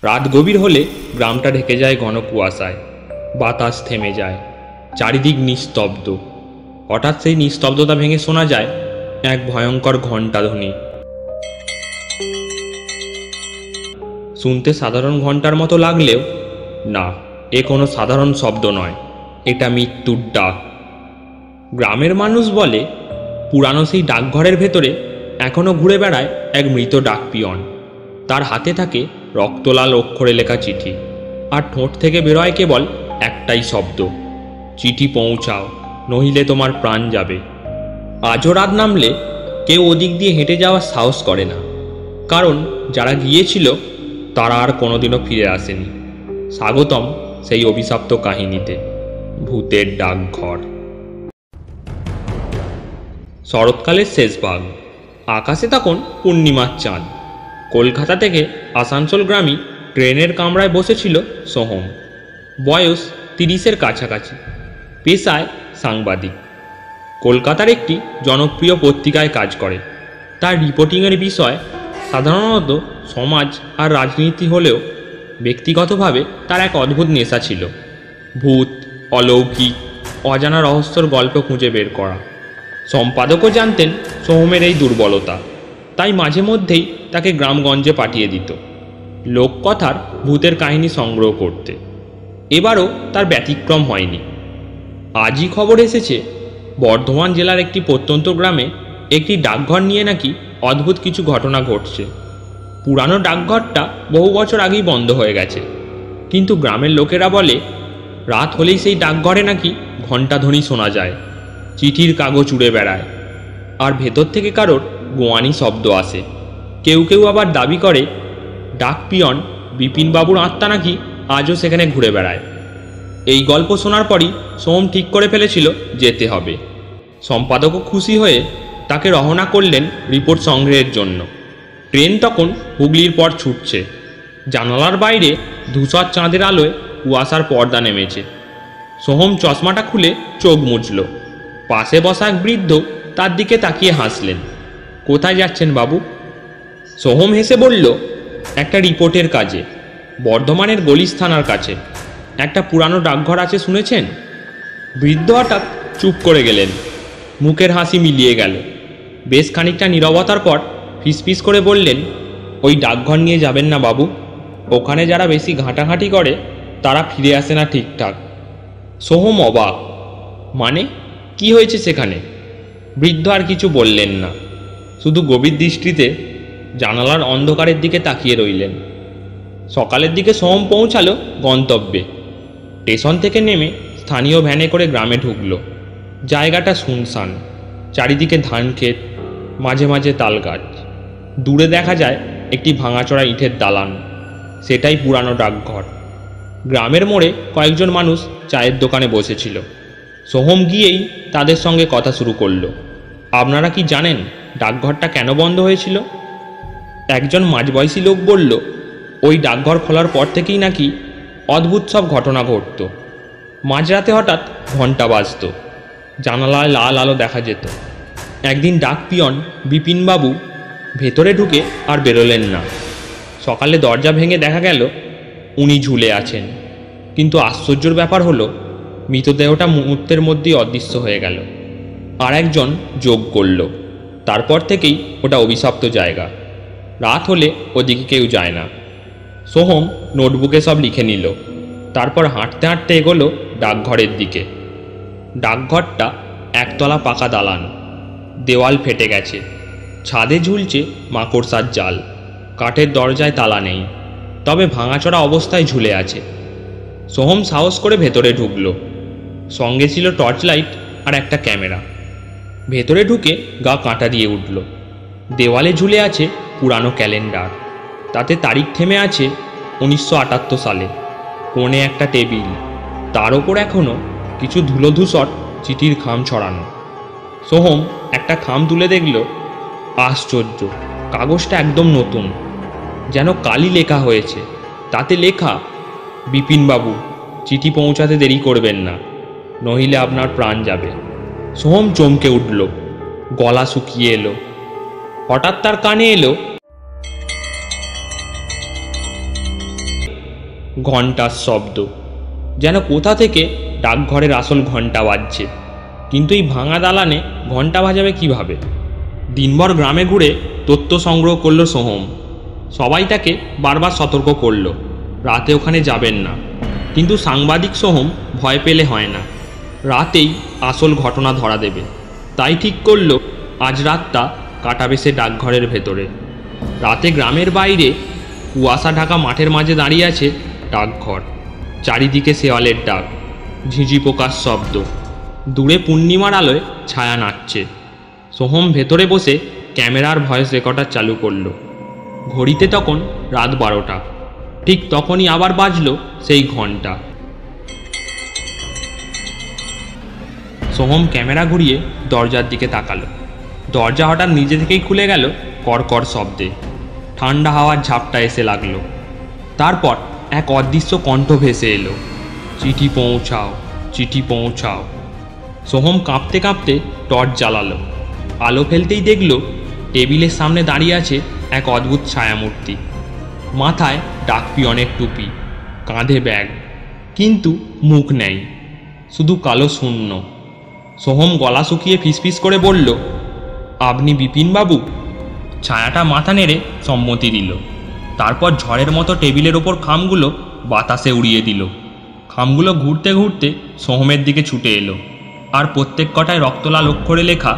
রাত গভীর হলে গ্রামটা ঢেকে যায় ঘন কুয়াশায়। বাতাস থেমে যায়, চারিদিক নিস্তব্ধ। হঠাৎ সেই নিস্তব্ধতা ভেঙে শোনা যায় এক ভয়ঙ্কর ঘণ্টাধ্বনি। শুনতে সাধারণ ঘণ্টার মতো লাগলেও না, এ কোনো সাধারণ শব্দ নয়, এটা মৃত্যুর ডাক। গ্রামের মানুষ বলে পুরানো সেই ডাকঘরের ভেতরে এখনও ঘুরে বেড়ায় এক মৃত ডাকপিয়ন। তার হাতে থাকে রক্তলাল অক্ষরে লেখা চিঠি, আর ঠোঁট থেকে বেরোয় কেবল একটাই শব্দ, চিঠি পৌঁছাও, নহিলে তোমার প্রাণ যাবে। আজও রাত নামলে কেউ ওদিক দিয়ে হেঁটে যাওয়ার সাহস করে না, কারণ যারা গিয়েছিল তারা আর কোনোদিনও ফিরে আসেনি। স্বাগতম সেই অভিশপ্ত কাহিনীতে, ভূতের ডাকঘর। শরৎকালের শেষ ভাগ। আকাশে তখন পূর্ণিমার চাঁদ। কলকাতা থেকে আসানসোল গ্রামে ট্রেনের কামরায় বসেছিল সোহম। বয়স 30-এর কাছাকাছি, পেশায় সাংবাদিক। কলকাতার একটি জনপ্রিয় পত্রিকায় কাজ করে। তার রিপোর্টিংয়ের বিষয় সাধারণত সমাজ আর রাজনীতি হলেও ব্যক্তিগতভাবে তার এক অদ্ভুত নেশা ছিল, ভূত, অলৌকিক, অজানা রহস্যর গল্প খুঁজে বের করা। সম্পাদকও জানতেন সোহমের এই দুর্বলতা, তাই মাঝে মধ্যেই তাকে গ্রামগঞ্জে পাঠিয়ে দিত লোককথার ভূতের কাহিনী সংগ্রহ করতে। এবারও তার ব্যতিক্রম হয়নি। আজই খবর এসেছে বর্ধমান জেলার একটি প্রত্যন্ত গ্রামে একটি ডাকঘর নিয়ে নাকি অদ্ভুত কিছু ঘটনা ঘটছে। পুরানো ডাকঘরটা বহু বছর আগেই বন্ধ হয়ে গেছে, কিন্তু গ্রামের লোকেরা বলে রাত হলেই সেই ডাকঘরে নাকি ঘণ্টাধ্বনি শোনা যায়, চিঠির কাগজ উড়ে বেড়ায়, আর ভেতর থেকে কারোর গোয়ানি শব্দ আসে। কেউ কেউ আবার দাবি করে ডাকপিয়ন বিপিনবাবুর আত্মা নাকি আজও সেখানে ঘুরে বেড়ায়। এই গল্প শোনার পরই সোম ঠিক করে ফেলেছিল যেতে হবে। সম্পাদকও খুশি হয়ে তাকে রওনা করলেন রিপোর্ট সংগ্রহের জন্য। ট্রেন তখন হুগলির পর ছুটছে। জানালার বাইরে ধূসর চাঁদের আলোয় কুয়াশার পর্দা নেমেছে। সোহম চশমাটা খুলে চোখ মুছল। পাশে বসা এক বৃদ্ধ তার দিকে তাকিয়ে হাসলেন। কোথায় যাচ্ছেন বাবু? সোহম হেসে বলল, একটা রিপোর্টের কাজে, বর্ধমানের গলিস থানার কাছে একটা পুরানো ডাকঘর আছে শুনেছেন? বৃদ্ধ হঠাৎ চুপ করে গেলেন, মুখের হাসি মিলিয়ে গেল। বেশ খানিকটা নীরবতার পর ফিসফিস করে বললেন, ওই ডাকঘর নিয়ে যাবেন না বাবু, ওখানে যারা বেশি ঘাঁটাঘাঁটি করে তারা ফিরে আসে না ঠিকঠাক। সোহম অবাক, মানে কি হয়েছে সেখানে? বৃদ্ধ আর কিছু বললেন না, শুধু গভীর দৃষ্টিতে জানালার অন্ধকারের দিকে তাকিয়ে রইলেন। সকালের দিকে সোহম পৌঁছালো গন্তব্যে। স্টেশন থেকে নেমে স্থানীয় ভ্যানে করে গ্রামে ঢুকল। জায়গাটা শুনশান, চারিদিকে ধান ক্ষেত, মাঝে মাঝে তাল গাছ। দূরে দেখা যায় একটি ভাঙাচোরা ইটের দালান, সেটাই পুরানো ডাকঘর। গ্রামের মোড়ে কয়েকজন মানুষ চায়ের দোকানে বসেছিল। সোহম গিয়েই তাদের সঙ্গে কথা শুরু করলো। আপনারা কি জানেন ডাকঘরটা কেন বন্ধ হয়েছিল? একজন মাঝবয়সী লোক বলল, ওই ডাকঘর খোলার পর থেকেই নাকি অদ্ভুত সব ঘটনা ঘটত। মাঝরাতে হঠাৎ ঘণ্টা বাজত, জানালায় লাল আলো দেখা যেত। একদিন ডাকপিয়ন বিপিনবাবু ভেতরে ঢুকে আর বেরোলেন না। সকালে দরজা ভেঙে দেখা গেল উনি ঝুলে আছেন, কিন্তু আশ্চর্যের ব্যাপার হলো মৃতদেহটা মুহূর্তের মধ্যেই অদৃশ্য হয়ে গেল। আর একজন যোগ করল, তারপর থেকেই ওটা অভিশপ্ত জায়গা। রাত হলে ওদিকে কেউ যায় না। সোহম নোটবুকে সব লিখে নিল, তারপর হাঁটতে হাঁটতে এগোলো ডাকঘরের দিকে। ডাকঘরটা একতলা পাকা দালান, দেওয়াল ফেটে গেছে, ছাদে ঝুলছে মাকড়সার জাল, কাঠের দরজায় তালা নেই, তবে ভাঙাচোরা অবস্থায় ঝুলে আছে। সোহম সাহস করে ভেতরে ঢুকল। সঙ্গে ছিল টর্চ লাইট আর একটা ক্যামেরা। ভেতরে ঢুকে গা কাঁটা দিয়ে উঠল। দেওয়ালে ঝুলে আছে পুরানো ক্যালেন্ডার, তাতে তারিখ থেমে আছে 1978 সালে। কোণে একটা টেবিল, তার ওপর এখনও কিছু ধুলোধূসর চিঠির খাম ছড়ানো। সোহম একটা খাম তুলে দেখল, আশ্চর্য, কাগজটা একদম নতুন, যেন কালি লেখা হয়েছে। তাতে লেখা, বিপিনবাবু, চিঠি পৌঁছাতে দেরি করবেন না, নহিলে আপনার প্রাণ যাবে। সোহম চমকে উঠল, গলা শুকিয়ে এলো। হঠাৎ তার কানে এলো ঘণ্টার শব্দ, যেন কোথা থেকে ডাকঘরের আসল ঘণ্টা বাজছে। কিন্তু এই ভাঙা দালানে ঘণ্টা বাজাবে কিভাবে? দিনভর গ্রামে ঘুরে তথ্য সংগ্রহ করলো সোহম। সবাই তাকে বারবার সতর্ক করলো, রাতে ওখানে যাবেন না। কিন্তু সাংবাদিক সোহম ভয় পেলে হয় না, রাতেই আসল ঘটনা ধরা দেবে। তাই ঠিক করলো আজ রাতটা কাটাবে সে ডাকঘরের ভেতরে। রাতে গ্রামের বাইরে কুয়াশা ঢাকা মাঠের মাঝে দাঁড়িয়ে আছে ডাকঘর। চারিদিকে শেয়ালের ডাক, ঝিঁঝি পোকার শব্দ, দূরে পূর্ণিমার আলোয় ছায়া নাচছে। সোহম ভেতরে বসে ক্যামেরার ভয়েস রেকর্ডার চালু করলো। ঘড়িতে তখন রাত 12টা। ঠিক তখনই আবার বাজলো সেই ঘণ্টা। সোহম ক্যামেরা ঘুরিয়ে দরজার দিকে তাকালো। দরজা হঠাৎ নিজে থেকেই খুলে গেল কড়কড় শব্দে। ঠান্ডা হাওয়ার ঝাপটা এসে লাগলো। তারপর এক অদৃশ্য কণ্ঠ ভেসে এলো, চিঠি পৌঁছাও, চিঠি পৌঁছাও। সোহম কাঁপতে কাঁপতে টর্চ জ্বালালো। আলো ফেলতেই দেখল টেবিলের সামনে দাঁড়িয়ে আছে এক অদ্ভুত ছায়ামূর্তি। মাথায় ডাকপিয়নের টুপি, কাঁধে ব্যাগ, কিন্তু মুখ নেই, শুধু কালো শূন্য। সোহম গলা শুকিয়ে ফিসফিস করে বলল, আপনি বিপিনবাবু? ছায়াটা মাথা নেড়ে সম্মতি দিল। তারপর ঝড়ের মতো টেবিলের ওপর খামগুলো বাতাসে উড়িয়ে দিল। খামগুলো ঘুরতে ঘুরতে সোহমের দিকে ছুটে এলো, আর প্রত্যেক কটায় রক্তলাল অক্ষরে লেখা,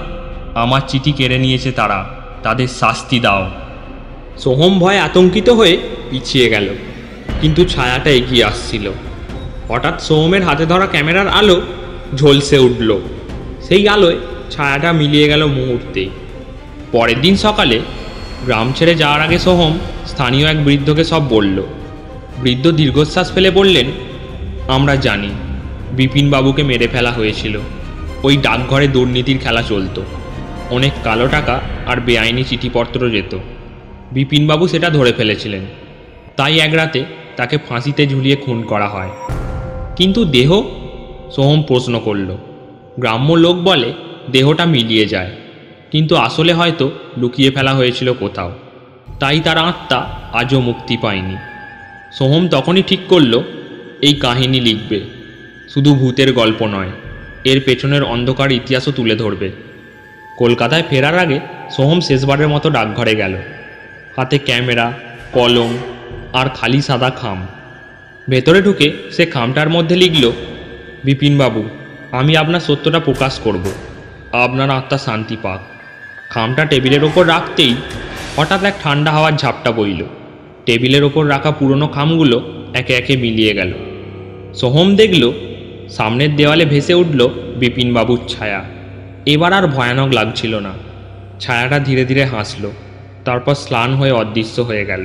আমার চিঠি কেড়ে নিয়েছে তারা, তাদের শাস্তি দাও। সোহম ভয়ে আতঙ্কিত হয়ে পিছিয়ে গেল, কিন্তু ছায়াটা এগিয়ে আসছিল। হঠাৎ সোহমের হাতে ধরা ক্যামেরার আলো ঝলসে উঠল। সেই আলোয় ছায়াটা মিলিয়ে গেল মুহূর্তেই। পরের দিন সকালে গ্রাম ছেড়ে যাওয়ার আগে সোহম স্থানীয় এক বৃদ্ধকে সব বলল। বৃদ্ধ দীর্ঘশ্বাস ফেলে বললেন, আমরা জানি বিপিনবাবুকে মেরে ফেলা হয়েছিল। ওই ডাকঘরে দুর্নীতির খেলা চলতো, অনেক কালো টাকা আর বেআইনি চিঠিপত্র যেত। বিপিনবাবু সেটা ধরে ফেলেছিলেন, তাই এক রাতে তাকে ফাঁসিতে ঝুলিয়ে খুন করা হয়। কিন্তু দেহ? সোহম প্রশ্ন করল। গ্রাম্য লোক বলে দেহটা মিলিয়ে যায়, কিন্তু আসলে হয়তো লুকিয়ে ফেলা হয়েছিল কোথাও, তাই তার আত্মা আজও মুক্তি পায়নি। সোহম তখনই ঠিক করল এই কাহিনী লিখবে, শুধু ভূতের গল্প নয়, এর পেছনের অন্ধকার ইতিহাসও তুলে ধরবে। কলকাতায় ফেরার আগে সোহম শেষবারের মতো ডাকঘরে গেল। হাতে ক্যামেরা, কলম আর খালি সাদা খাম। ভেতরে ঢুকে সে খামটার মধ্যে লিখল, বিপিনবাবু, আমি আপনার সত্যটা প্রকাশ করব, আপনার আত্মা শান্তি পাক। খামটা টেবিলের ওপর রাখতেই হঠাৎ এক ঠান্ডা হাওয়ার ঝাপটা বইল। টেবিলের ওপর রাখা পুরনো খামগুলো একে একে মিলিয়ে গেল। সোহম দেখল সামনের দেওয়ালে ভেসে উঠল বিপিনবাবুর ছায়া। এবার আর ভয়ানক লাগছিল না। ছায়াটা ধীরে ধীরে হাসল, তারপর স্নান হয়ে অদৃশ্য হয়ে গেল।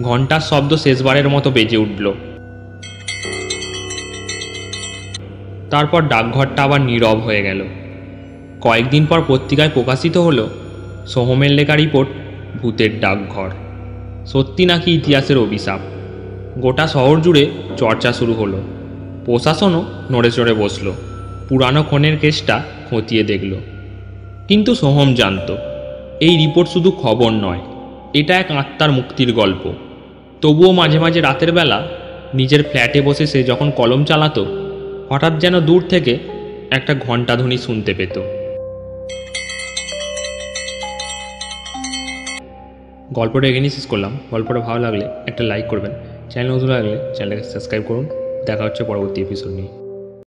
ঘণ্টার শব্দ শেষবারের মতো বেজে উঠল। তারপর ডাকঘরটা আবার নীরব হয়ে গেল। কয়েকদিন পর পত্রিকায় প্রকাশিত হলো সোহমের লেখা রিপোর্ট, ভূতের ডাকঘর সত্যি নাকি ইতিহাসের অভিশাপ। গোটা শহর জুড়ে চর্চা শুরু হলো। প্রশাসনও নড়ে চড়ে বসল, পুরানো খুনের কেসটা খতিয়ে দেখল। কিন্তু সোহম জানত এই রিপোর্ট শুধু খবর নয়, এটা এক আত্মার মুক্তির গল্প। তবুও মাঝে মাঝে রাতের বেলা নিজের ফ্ল্যাটে বসে সে যখন কলম চালাতো, হঠাৎ যেন দূর থেকে একটা ঘণ্টাধ্বনি শুনতে পেত। গল্পটা এখানেই শেষ করলাম। গল্পটা ভালো লাগলে একটা লাইক করবেন, চ্যানেল নতুন লাগলে চ্যানেলটাকে সাবস্ক্রাইব করুন। দেখা হচ্ছে পরবর্তী এপিসোড নিয়ে।